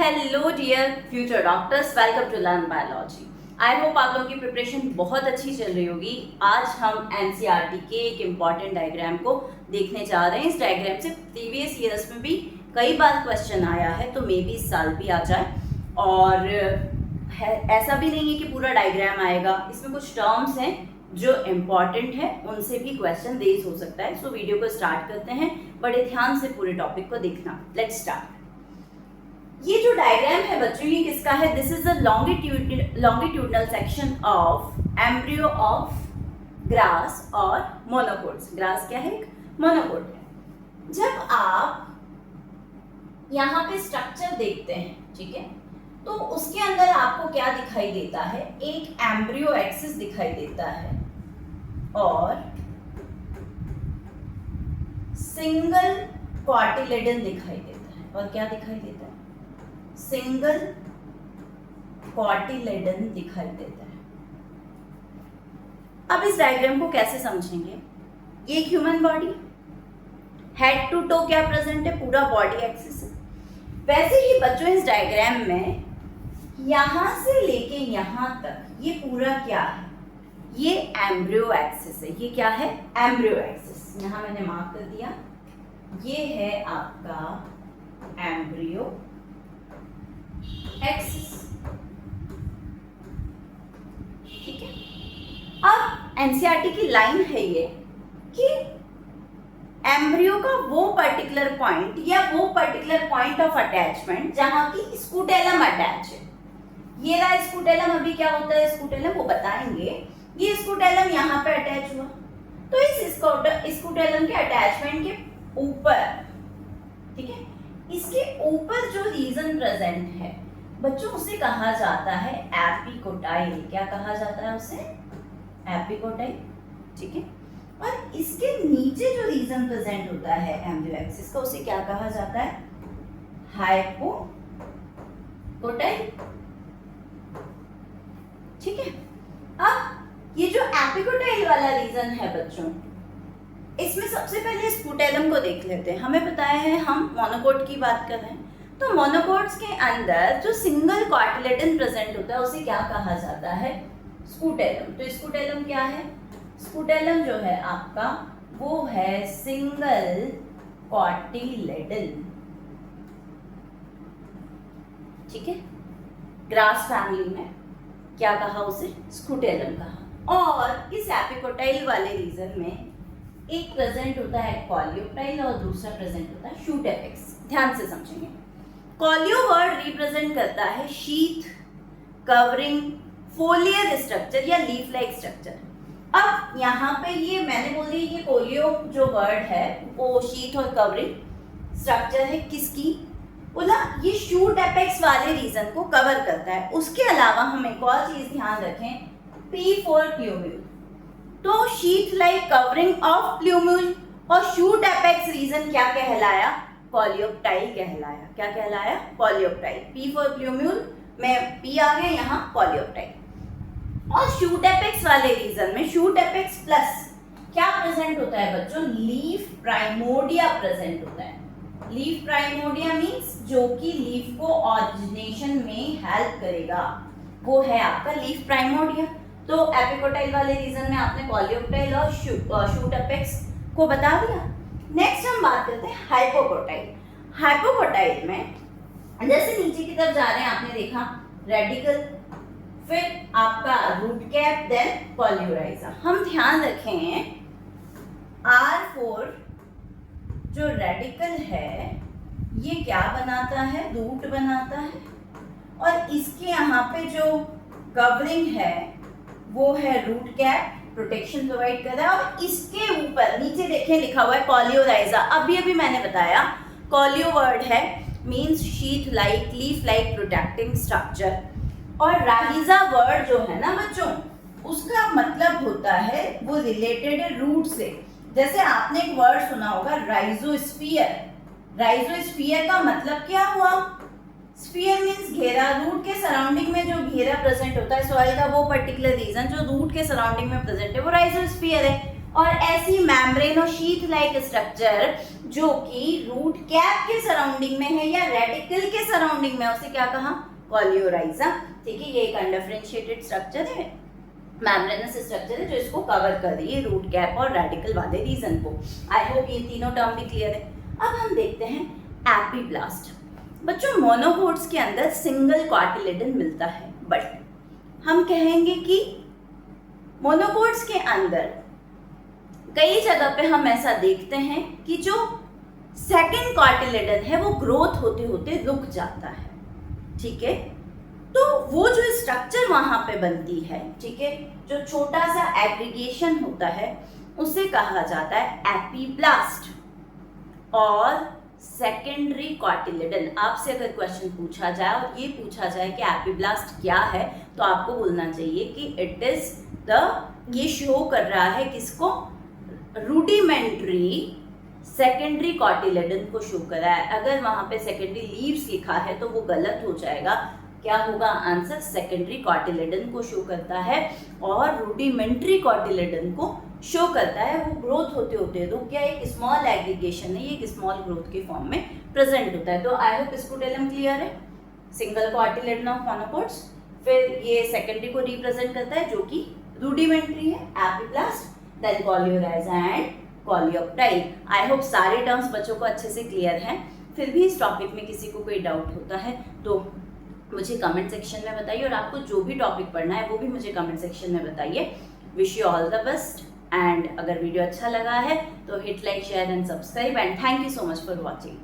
Hello dear future doctors, welcome to learn biology. I hope आप लोगों की preparation बहुत अच्छी चल रही होगी। आज हम एनसीईआरटी के एक इम्पॉर्टेंट डायग्राम को देखने जा रहे हैं। इस डायग्राम से प्रीवियस ईयर्स में भी कई बार क्वेश्चन आया है, तो मे बी इस साल भी आ जाए। और ऐसा भी नहीं है कि पूरा डायग्राम आएगा, इसमें कुछ टर्म्स हैं जो इम्पॉर्टेंट है, उनसे भी क्वेश्चन रेज हो सकता है। सो वीडियो को स्टार्ट करते हैं, बड़े ध्यान से पूरे टॉपिक को देखना। Let's start. ये जो डायग्राम है बच्चों, ये किसका है? This is the longitudinal section of embryo of grass और मोनोकोट्स। ग्रास क्या है? एक मोनोकोट है। जब आप यहाँ पे स्ट्रक्चर देखते हैं, ठीक है, तो उसके अंदर आपको क्या दिखाई देता है? एक एम्ब्रियो एक्सिस दिखाई देता है और सिंगल कॉटिलेडन दिखाई देता है। और क्या दिखाई देता है? सिंगल कॉटिलेडन दिखाई देता है। अब इस डायग्राम को कैसे समझेंगे? ये एक human body, head to toe क्या प्रेजेंट है? पूरा बॉडी एक्सिस है। वैसे ही बच्चों इस डायग्राम में यहां से लेके यहां तक ये पूरा क्या है? ये एम्ब्रियो एक्सिस है। ये क्या है? Embryo axis. यहां मैंने मार्क कर दिया। ये है आपका एम्ब्रियो एक्सिस, ठीक है। अब एनसीईआरटी की लाइन है ये कि एम्ब्रियो का वो पर्टिकुलर पॉइंट या वो पर्टिकुलर पॉइंट ऑफ अटैचमेंट जहां की स्कूटेलम अटैच है। ये रहा स्कूटेलम। अभी क्या होता है स्कूटेलम, वो बताएंगे। ये स्कूटेलम यहाँ पे अटैच हुआ, तो इस स्कूटेलम के अटैचमेंट के ऊपर, ठीक है, इसके ऊपर जो रीजन प्रेजेंट है बच्चों, उसे कहा जाता है एपिकोटाइल। क्या कहा जाता है उसे? एपिकोटाइल, ठीक है। और इसके नीचे जो रीजन प्रेजेंट होता है एम्ब्रियो एक्सिस का, उसे क्या कहा जाता है? हाइपोकोटाइल, ठीक है। अब ये जो एपिकोटाइल वाला रीजन है बच्चों, इसमें सबसे पहले स्कूटेलम को देख लेते हैं। हमें बताया है हम मोनोकोट की बात कर रहे हैं, तो मोनोकोट्स के अंदर जो सिंगल कॉटिलेडन प्रेजेंट होता है उसे क्या कहा जाता है? स्कूटेलम। तो स्कूटेलम क्या है? स्कूटेलम जो है आपका वो है सिंगल कॉटिलेडन, ठीक है। ग्रास फैमिली में क्या कहा उसे? स्कूटेलम कहा। और इस एपिकोटाइल वाले रीजन में एक प्रेजेंट होता है कॉलियोप्टाइल और दूसरा प्रेजेंट होता है शूट एपेक्स। ध्यान से समझेंगे। कॉलियो वर्ड रिप्रेजेंट करता है शीथ, कवरिंग, फोलियर स्ट्रक्चर या लीफ लाइक स्ट्रक्चर। अब यहाँ पे ये मैंने बोल दिया, ये कोलियो जो वर्ड है वो शीथ और कवरिंग स्ट्रक्चर है किसकी? बोला ये शूट एपेक्स वाले रीजन को कवर करता है। उसके अलावा हम एक और चीज ध्यान रखें, P फॉर प्लूम्यूल। तो sheath like covering of plumule और शूट एपेक्स रीजन क्या कहलाया? कॉलियोप्टाइल कहलाया। क्या कहलाया? कॉलियोप्टाइल। P फॉर प्लूम्यूल में P आ गया, यहाँ कॉलियोप्टाइल। और शूट एपेक्स वाले रीजन में शूट एपेक्स प्लस क्या प्रेजेंट होता है बच्चों? लीफ प्राइमोर्डिया प्रेजेंट होता है। लीफ प्राइमोर्डिया मींस जो कि लीफ को ऑरिजिनेशन में हेल्प करेगा, वो है आपका लीफ प्राइमोर्डिया। तो एपिकोटाइल वाले रीजन में आपने कॉलियोप्टाइल और शूट एपेक्स को बता दिया। नेक्स्ट हम बात करते हैं हाइपोकोटाइल। हाइपोकोटाइल में जैसे नीचे की तरफ जा रहे हैं, आपने देखा रेडिकल, फिर आपका रूट कैप, देन कॉलियोराइजा। हम ध्यान रखें R4 जो रेडिकल है ये क्या बनाता है? रूट बनाता है। और इसके यहाँ पे जो कवरिंग है वो है रूट कैप, प्रोटेक्शन प्रोवाइड कर रहा है। और इसके ऊपर नीचे देखें लिखा हुआ है कॉलियोराइजा। अभी मैंने बताया कॉलियो वर्ड है means sheath like, leaf like protecting structure. और राइजा वर्ड जो है ना बच्चों, उसका मतलब होता है वो रिलेटेड है रूट से। जैसे आपने एक वर्ड सुना होगा राइजोस्फीयर। राइजोस्फीयर का मतलब क्या हुआ? स्फीयर मींस घेरा। रूट के सराउंडिंग में जो घेरा प्रेजेंट होता है सॉइल का, वो पर्टिकुलर रीजन जो रूट के सराउंडिंग में प्रेजेंट है वो राइजोस्फीयर है। और ऐसी मैम्ब्रेन और शीथ लाइक स्ट्रक्चर जो कि रूट कैप के सराउंडिंग में है या रेडिकल के सराउंडिंग में, उसे क्या कहा? कॉलियोराइजा। ठीक है, ये एक अनडिफरेंशिएटेड स्ट्रक्चर है, मैम्ब्रेनस स्ट्रक्चर है जो इसको कवर कर रही है रूट कैप और रेडिकल वाले रीजन को। आई होप ये तीनों टर्म भी क्लियर है। अब हम देखते हैं एपीब्लास्ट। बच्चों मोनोकोट्स के अंदर सिंगल कार्टिलेडन मिलता है, बट हम कहेंगे कि मोनोकोट्स के अंदर कई जगह पे हम ऐसा देखते हैं कि जो सेकंड कार्टिलेडन है वो ग्रोथ होते होते रुक जाता है। ठीक है, तो वो जो स्ट्रक्चर वहां पे बनती है, ठीक है, जो छोटा सा एग्रीगेशन होता है उसे कहा जाता है एपीब्लास्ट और सेकेंडरी कार्टिलेडन। आपसे अगर क्वेश्चन पूछा जाए और ये पूछा जाए कि एपीब्लास्ट क्या है, तो आपको बोलना चाहिए कि इट इज ये शो कर रहा है किसको? रूडिमेंट्री सेकेंडरी कार्टिलेडन को शो कर रहा है। अगर वहां पे सेकेंडरी लीव्स लिखा है तो वो गलत हो जाएगा। क्या होगा आंसर? सेकेंडरी कार्टिलेडन को शो करता है और रूडिमेंट्री कार्टिलेडन को शो करता है। वो ग्रोथ होते होते रुक गया, एक स्मॉल एग्रीगेशन है, ये एक स्मॉल ग्रोथ के फॉर्म में प्रेजेंट होता है। तो आई होप स्कूटेलम क्लियर है। सिंगल कार्टिलेडन ऑफ मोनोकोट्स, फिर ये सेकेंडरी को रिप्रेजेंट करता है जो कि रूडिमेंट्री है, epiblast, then coleorhiza and coleoptile. I hope सारे टर्म्स बच्चों को अच्छे से क्लियर हैं। फिर भी इस टॉपिक में किसी को कोई डाउट होता है तो मुझे कमेंट सेक्शन में बताइए, और आपको जो भी टॉपिक पढ़ना है वो भी मुझे कमेंट सेक्शन में बताइए। Wish you all the best, and अगर वीडियो अच्छा लगा है तो hit like, share and subscribe, and thank you so much for watching.